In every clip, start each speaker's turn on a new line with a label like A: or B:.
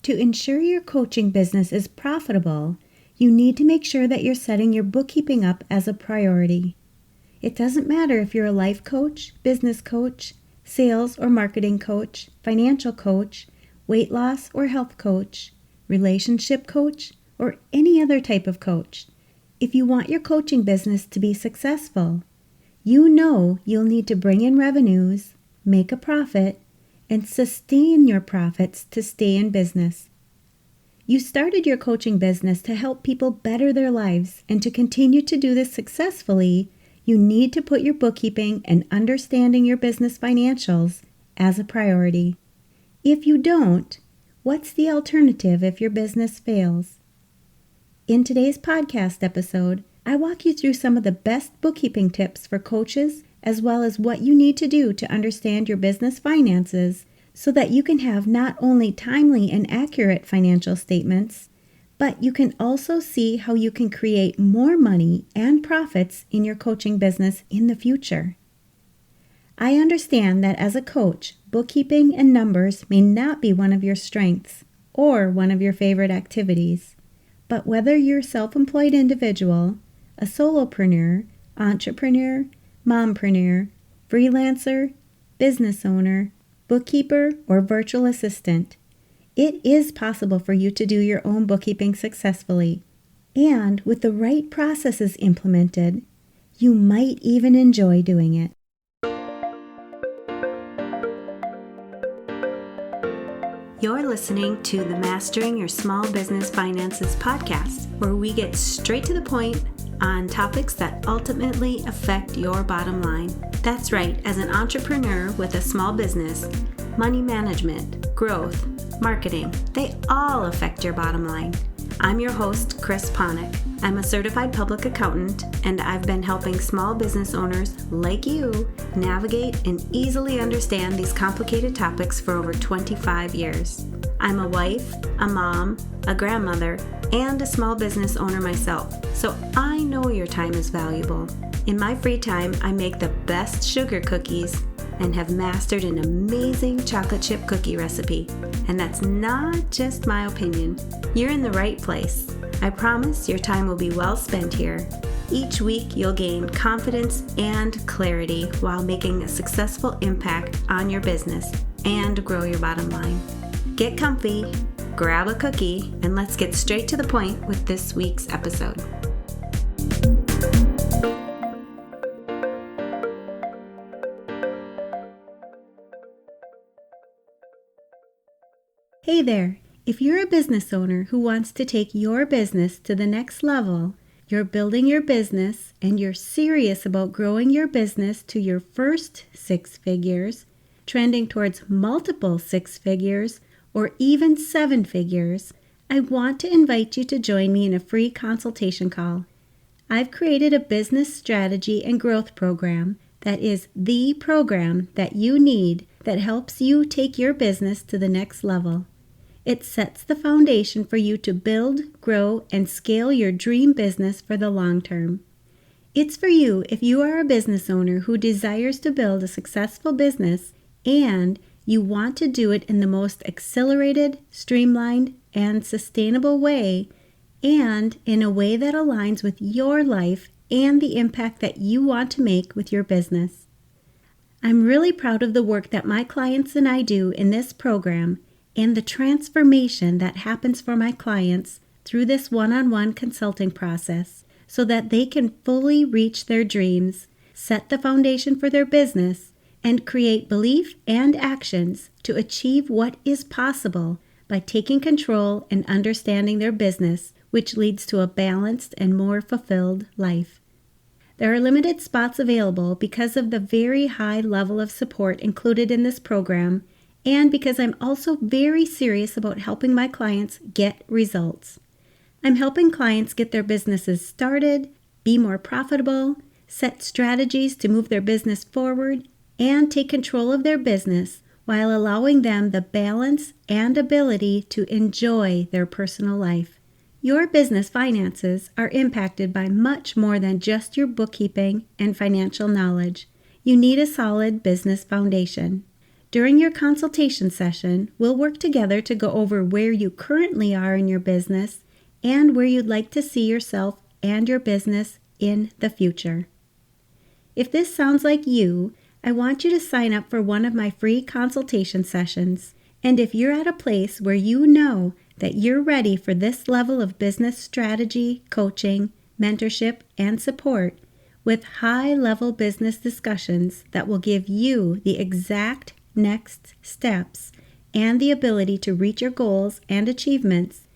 A: To ensure your coaching business is profitable, you need to make sure that you're setting your bookkeeping up as a priority. It doesn't matter if you're a life coach, business coach, sales or marketing coach, financial coach, weight loss or health coach, relationship coach, or any other type of coach. If you want your coaching business to be successful, you know you'll need to bring in revenues, make a profit, and sustain your profits to stay in business. You started your coaching business to help people better their lives, and to continue to do this successfully, you need to put your bookkeeping and understanding your business financials as a priority. If you don't, what's the alternative if your business fails? In today's podcast episode, I walk you through some of the best bookkeeping tips for coaches, as well as what you need to do to understand your business finances so that you can have not only timely and accurate financial statements, but you can also see how you can create more money and profits in your coaching business in the future. I understand that as a coach, bookkeeping and numbers may not be one of your strengths or one of your favorite activities, but whether you're a self-employed individual, a solopreneur, entrepreneur, mompreneur, freelancer, business owner, bookkeeper, or virtual assistant, it is possible for you to do your own bookkeeping successfully. And with the right processes implemented, you might even enjoy doing it. You're listening to the Mastering Your Small Business Finances podcast, where we get straight to the point on topics that ultimately affect your bottom line. That's right, as an entrepreneur with a small business, money management, growth, marketing, they all affect your bottom line. I'm your host, Chris Ponick. I'm a certified public accountant, and I've been helping small business owners like you navigate and easily understand these complicated topics for over 25 years. I'm a wife, a mom, a grandmother, and a small business owner myself, so I know your time is valuable. In my free time, I make the best sugar cookies and have mastered an amazing chocolate chip cookie recipe. And that's not just my opinion. You're in the right place. I promise your time will be well spent here. Each week, you'll gain confidence and clarity while making a successful impact on your business and grow your bottom line. Get comfy, grab a cookie, and let's get straight to the point with this week's episode. Hey there! If you're a business owner who wants to take your business to the next level, you're building your business and you're serious about growing your business to your first 6 figures, trending towards multiple 6 figures, or even 7 figures, I want to invite you to join me in a free consultation call. I've created a business strategy and growth program that is the program that you need that helps you take your business to the next level. It sets the foundation for you to build, grow, and scale your dream business for the long term. It's for you if you are a business owner who desires to build a successful business and you want to do it in the most accelerated, streamlined, and sustainable way, and in a way that aligns with your life and the impact that you want to make with your business. I'm really proud of the work that my clients and I do in this program and the transformation that happens for my clients through this one-on-one consulting process so that they can fully reach their dreams, set the foundation for their business, and create belief and actions to achieve what is possible by taking control and understanding their business, which leads to a balanced and more fulfilled life. There are limited spots available because of the very high level of support included in this program, and because I'm also very serious about helping my clients get results. I'm helping clients get their businesses started, be more profitable, set strategies to move their business forward, and take control of their business while allowing them the balance and ability to enjoy their personal life. Your business finances are impacted by much more than just your bookkeeping and financial knowledge. You need a solid business foundation. During your consultation session, we'll work together to go over where you currently are in your business and where you'd like to see yourself and your business in the future. If this sounds like you, I want you to sign up for one of my free consultation sessions. And if you're at a place where you know that you're ready for this level of business strategy, coaching, mentorship, and support with high-level business discussions that will give you the exact next steps and the ability to reach your goals and achievements,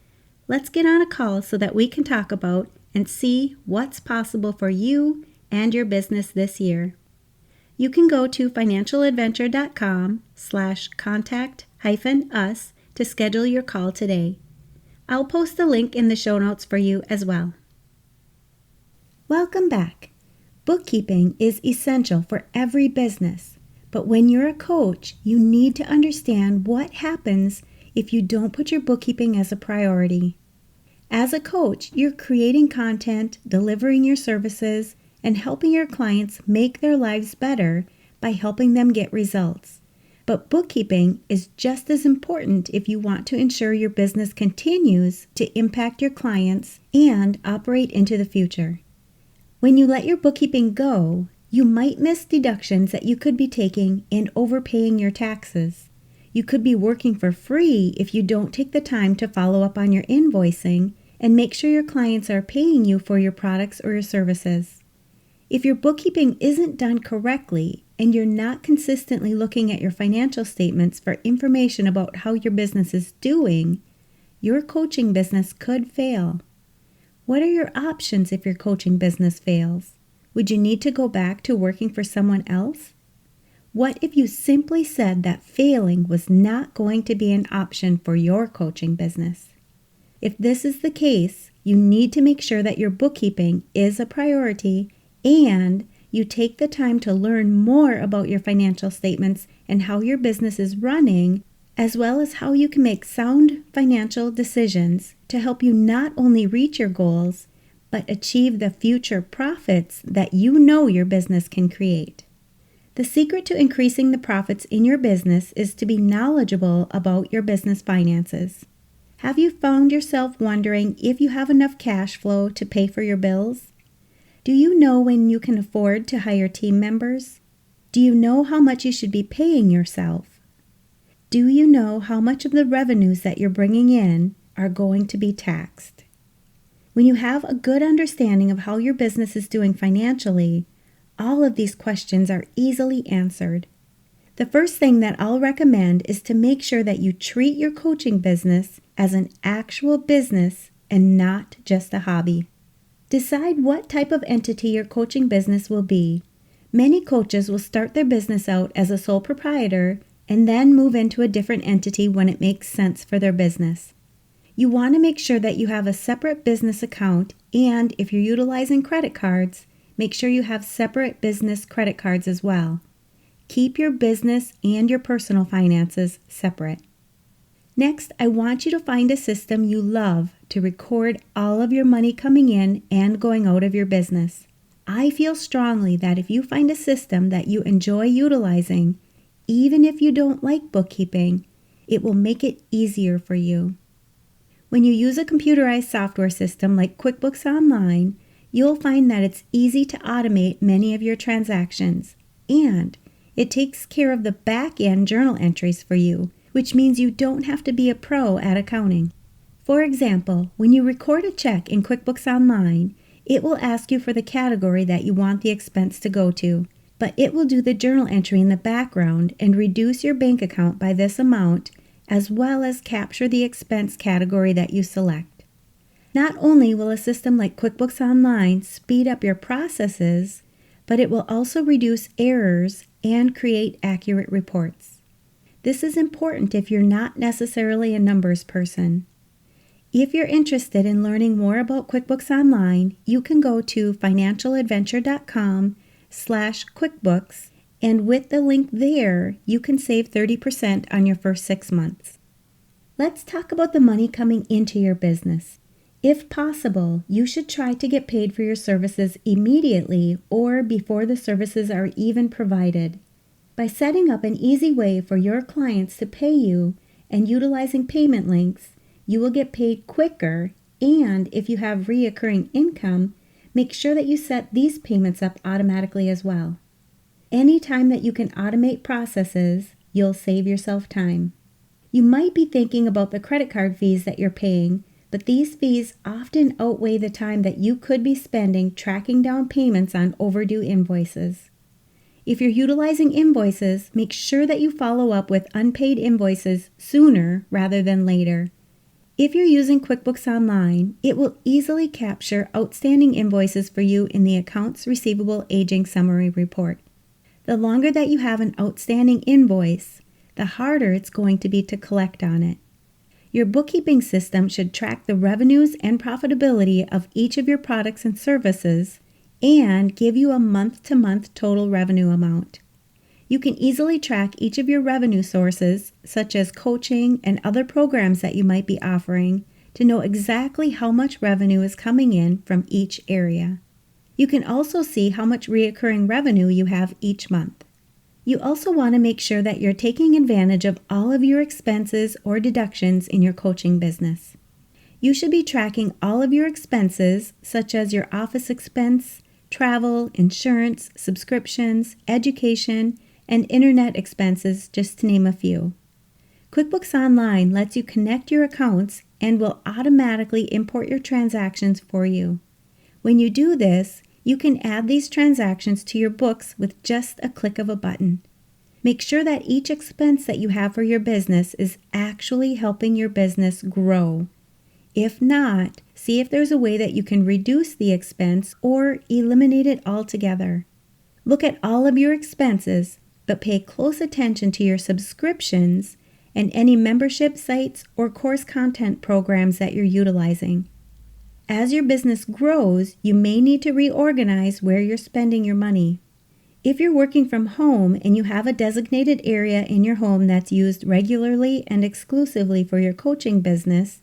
A: let's get on a call so that we can talk about and see what's possible for you and your business this year. You can go to financialadventure.com/contact-us to schedule your call today. I'll post the link in the show notes for you as well. Welcome back. Bookkeeping is essential for every business, but when you're a coach, you need to understand what happens if you don't put your bookkeeping as a priority. As a coach, you're creating content, delivering your services, and helping your clients make their lives better by helping them get results. But bookkeeping is just as important if you want to ensure your business continues to impact your clients and operate into the future. When you let your bookkeeping go, you might miss deductions that you could be taking and overpaying your taxes. You could be working for free if you don't take the time to follow up on your invoicing and make sure your clients are paying you for your products or your services. If your bookkeeping isn't done correctly and you're not consistently looking at your financial statements for information about how your business is doing, your coaching business could fail. What are your options if your coaching business fails? Would you need to go back to working for someone else? What if you simply said that failing was not going to be an option for your coaching business? If this is the case, you need to make sure that your bookkeeping is a priority and you take the time to learn more about your financial statements and how your business is running, as well as how you can make sound financial decisions to help you not only reach your goals, but achieve the future profits that you know your business can create. The secret to increasing the profits in your business is to be knowledgeable about your business finances. Have you found yourself wondering if you have enough cash flow to pay for your bills? Do you know when you can afford to hire team members? Do you know how much you should be paying yourself? Do you know how much of the revenues that you're bringing in are going to be taxed? When you have a good understanding of how your business is doing financially, all of these questions are easily answered. The first thing that I'll recommend is to make sure that you treat your coaching business as an actual business and not just a hobby. Decide what type of entity your coaching business will be. Many coaches will start their business out as a sole proprietor and then move into a different entity when it makes sense for their business. You want to make sure that you have a separate business account, and if you're utilizing credit cards, make sure you have separate business credit cards as well. Keep your business and your personal finances separate. Next, I want you to find a system you love to record all of your money coming in and going out of your business. I feel strongly that if you find a system that you enjoy utilizing, even if you don't like bookkeeping, it will make it easier for you. When you use a computerized software system like QuickBooks Online, you'll find that it's easy to automate many of your transactions, and it takes care of the back-end journal entries for you, which means you don't have to be a pro at accounting. For example, when you record a check in QuickBooks Online, it will ask you for the category that you want the expense to go to, but it will do the journal entry in the background and reduce your bank account by this amount, as well as capture the expense category that you select. Not only will a system like QuickBooks Online speed up your processes, but it will also reduce errors and create accurate reports. This is important if you're not necessarily a numbers person. If you're interested in learning more about QuickBooks Online, you can go to financialadventure.com/QuickBooks, and with the link there, you can save 30% on your first 6 months. Let's talk about the money coming into your business. If possible, you should try to get paid for your services immediately or before the services are even provided. By setting up an easy way for your clients to pay you and utilizing payment links, you will get paid quicker, and if you have reoccurring income, make sure that you set these payments up automatically as well. Anytime that you can automate processes, you'll save yourself time. You might be thinking about the credit card fees that you're paying, but these fees often outweigh the time that you could be spending tracking down payments on overdue invoices. If you're utilizing invoices, make sure that you follow up with unpaid invoices sooner rather than later. If you're using QuickBooks Online, it will easily capture outstanding invoices for you in the Accounts Receivable Aging Summary Report. The longer that you have an outstanding invoice, the harder it's going to be to collect on it. Your bookkeeping system should track the revenues and profitability of each of your products and services and give you a month-to-month total revenue amount. You can easily track each of your revenue sources, such as coaching and other programs that you might be offering, to know exactly how much revenue is coming in from each area. You can also see how much recurring revenue you have each month. You also want to make sure that you're taking advantage of all of your expenses or deductions in your coaching business. You should be tracking all of your expenses, such as your office expense, travel, insurance, subscriptions, education, and internet expenses, just to name a few. QuickBooks Online lets you connect your accounts and will automatically import your transactions for you. When you do this, you can add these transactions to your books with just a click of a button. Make sure that each expense that you have for your business is actually helping your business grow. If not, see if there's a way that you can reduce the expense or eliminate it altogether. Look at all of your expenses, but pay close attention to your subscriptions and any membership sites or course content programs that you're utilizing. As your business grows, you may need to reorganize where you're spending your money. If you're working from home and you have a designated area in your home that's used regularly and exclusively for your coaching business,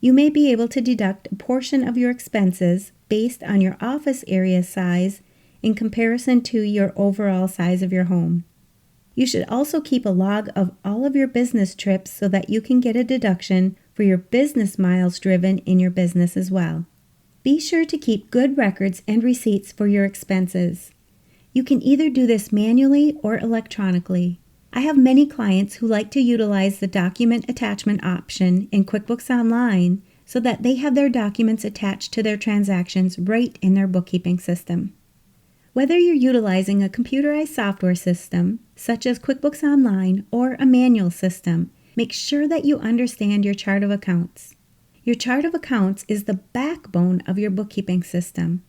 A: you may be able to deduct a portion of your expenses based on your office area size in comparison to your overall size of your home. You should also keep a log of all of your business trips so that you can get a deduction for your business miles driven in your business as well. Be sure to keep good records and receipts for your expenses. You can either do this manually or electronically. I have many clients who like to utilize the document attachment option in QuickBooks Online so that they have their documents attached to their transactions right in their bookkeeping system. Whether you're utilizing a computerized software system, such as QuickBooks Online, or a manual system, make sure that you understand your chart of accounts. Your chart of accounts is the backbone of your bookkeeping system.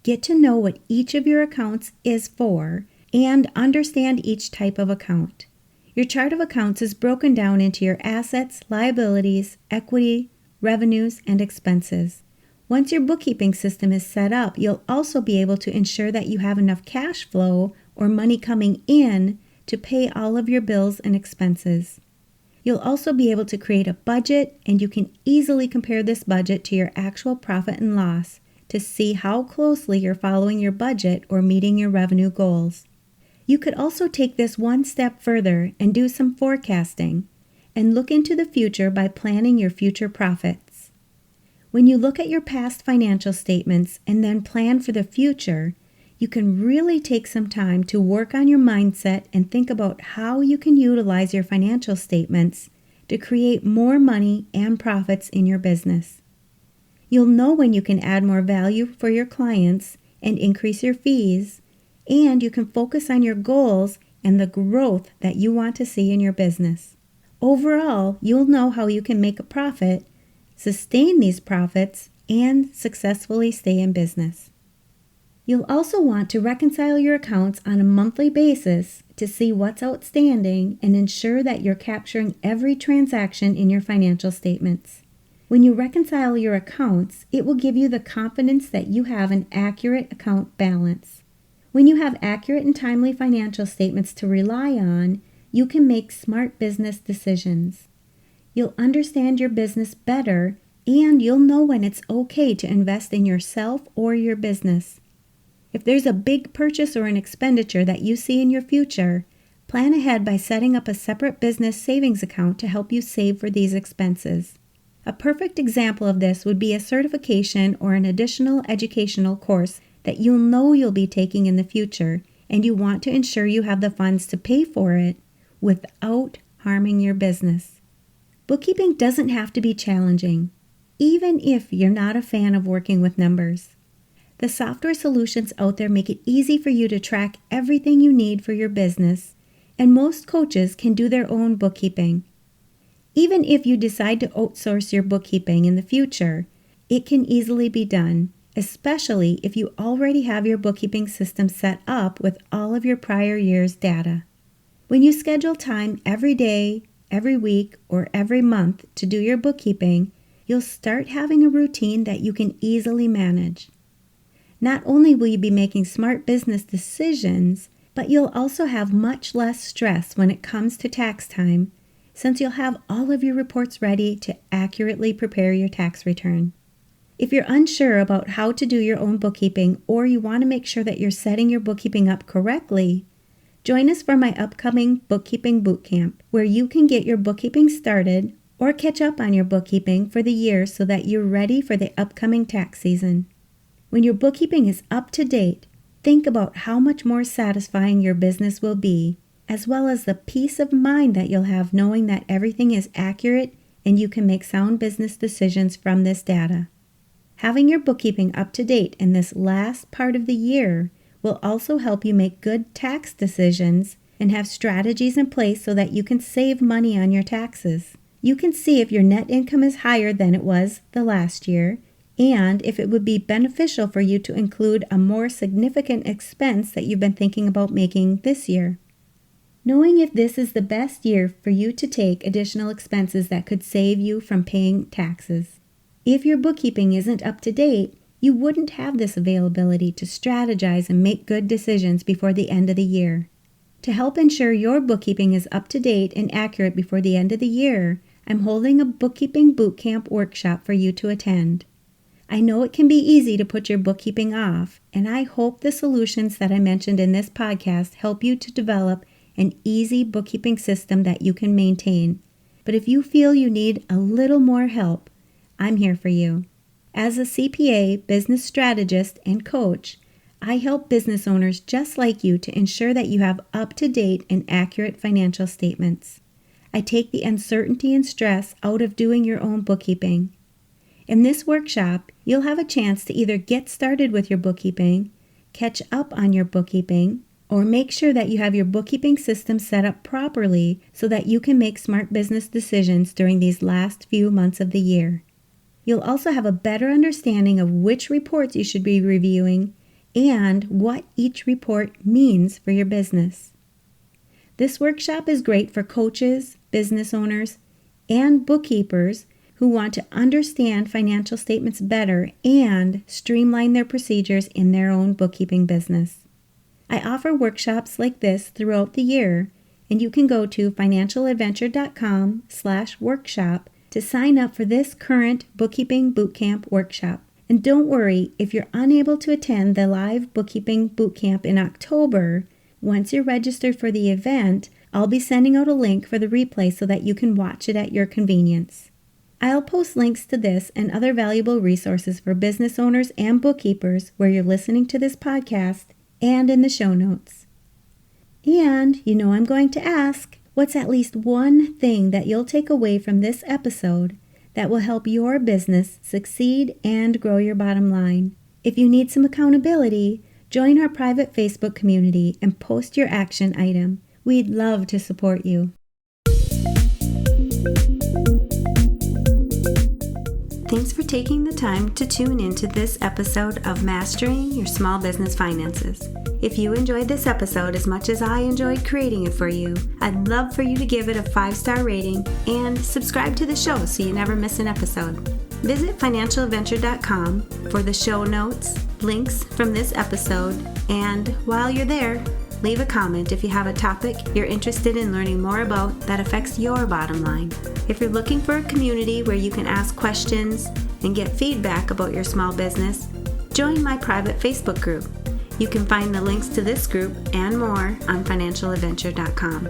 A: Get to know what each of your accounts is for and understand each type of account. Your chart of accounts is broken down into your assets, liabilities, equity, revenues, and expenses. Once your bookkeeping system is set up, you'll also be able to ensure that you have enough cash flow or money coming in to pay all of your bills and expenses. You'll also be able to create a budget, and you can easily compare this budget to your actual profit and loss to see how closely you're following your budget or meeting your revenue goals. You could also take this one step further and do some forecasting and look into the future by planning your future profits. When you look at your past financial statements and then plan for the future, you can really take some time to work on your mindset and think about how you can utilize your financial statements to create more money and profits in your business. You'll know when you can add more value for your clients and increase your fees, and you can focus on your goals and the growth that you want to see in your business. Overall, you'll know how you can make a profit, sustain these profits, and successfully stay in business. You'll also want to reconcile your accounts on a monthly basis to see what's outstanding and ensure that you're capturing every transaction in your financial statements. When you reconcile your accounts, it will give you the confidence that you have an accurate account balance. When you have accurate and timely financial statements to rely on, you can make smart business decisions. You'll understand your business better, and you'll know when it's okay to invest in yourself or your business. If there's a big purchase or an expenditure that you see in your future, Plan ahead by setting up a separate business savings account to help you save for these expenses. A perfect example of this would be a certification or an additional educational course that you'll know you'll be taking in the future, and you want to ensure you have the funds to pay for it without harming your business. Bookkeeping doesn't have to be challenging, even if you're not a fan of working with numbers. The software solutions out there make it easy for you to track everything you need for your business, and most coaches can do their own bookkeeping. Even if you decide to outsource your bookkeeping in the future, it can easily be done, especially if you already have your bookkeeping system set up with all of your prior year's data. When you schedule time every day, every week, or every month to do your bookkeeping, you'll start having a routine that you can easily manage. Not only will you be making smart business decisions, but you'll also have much less stress when it comes to tax time, since you'll have all of your reports ready to accurately prepare your tax return. If you're unsure about how to do your own bookkeeping, or you want to make sure that you're setting your bookkeeping up correctly, join us for my upcoming Bookkeeping Bootcamp, where you can get your bookkeeping started or catch up on your bookkeeping for the year so that you're ready for the upcoming tax season. When your bookkeeping is up to date, think about how much more satisfying your business will be, as well as the peace of mind that you'll have knowing that everything is accurate and you can make sound business decisions from this data. Having your bookkeeping up to date in this last part of the year will also help you make good tax decisions and have strategies in place so that you can save money on your taxes. You can see if your net income is higher than it was the last year, and if it would be beneficial for you to include a more significant expense that you've been thinking about making this year. Knowing if this is the best year for you to take additional expenses that could save you from paying taxes. If your bookkeeping isn't up to date, you wouldn't have this availability to strategize and make good decisions before the end of the year. To help ensure your bookkeeping is up to date and accurate before the end of the year, I'm holding a Bookkeeping Bootcamp workshop for you to attend. I know it can be easy to put your bookkeeping off, and I hope the solutions that I mentioned in this podcast help you to develop an easy bookkeeping system that you can maintain. But if you feel you need a little more help, I'm here for you. As a CPA, business strategist, and coach, I help business owners just like you to ensure that you have up-to-date and accurate financial statements. I take the uncertainty and stress out of doing your own bookkeeping. In this workshop, you'll have a chance to either get started with your bookkeeping, catch up on your bookkeeping, or make sure that you have your bookkeeping system set up properly so that you can make smart business decisions during these last few months of the year. You'll also have a better understanding of which reports you should be reviewing and what each report means for your business. This workshop is great for coaches, business owners, and bookkeepers who want to understand financial statements better and streamline their procedures in their own bookkeeping business. I offer workshops like this throughout the year, and you can go to financialadventure.com/workshop to sign up for this current Bookkeeping Bootcamp workshop. And don't worry if you're unable to attend the live Bookkeeping Bootcamp in October. Once you're registered for the event, I'll be sending out a link for the replay so that you can watch it at your convenience. I'll post links to this and other valuable resources for business owners and bookkeepers where you're listening to this podcast and in the show notes. And you know I'm going to ask, what's at least one thing that you'll take away from this episode that will help your business succeed and grow your bottom line? If you need some accountability, join our private Facebook community and post your action item. We'd love to support you. Thanks for taking the time to tune into this episode of Mastering Your Small Business Finances. If you enjoyed this episode as much as I enjoyed creating it for you, I'd love for you to give it a 5-star rating and subscribe to the show so you never miss an episode. Visit financialadventure.com for the show notes, links from this episode, and while you're there, leave a comment if you have a topic you're interested in learning more about that affects your bottom line. If you're looking for a community where you can ask questions and get feedback about your small business, join my private Facebook group. You can find the links to this group and more on financialadventure.com.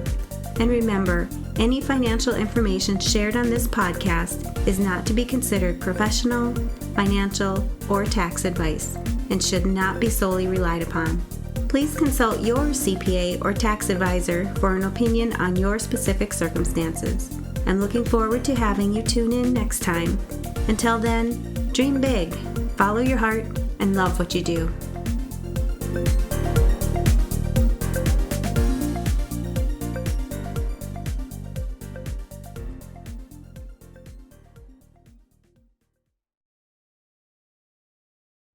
A: And remember, any financial information shared on this podcast is not to be considered professional, financial, or tax advice and should not be solely relied upon. Please consult your CPA or tax advisor for an opinion on your specific circumstances. I'm looking forward to having you tune in next time. Until then, dream big, follow your heart, and love what you do.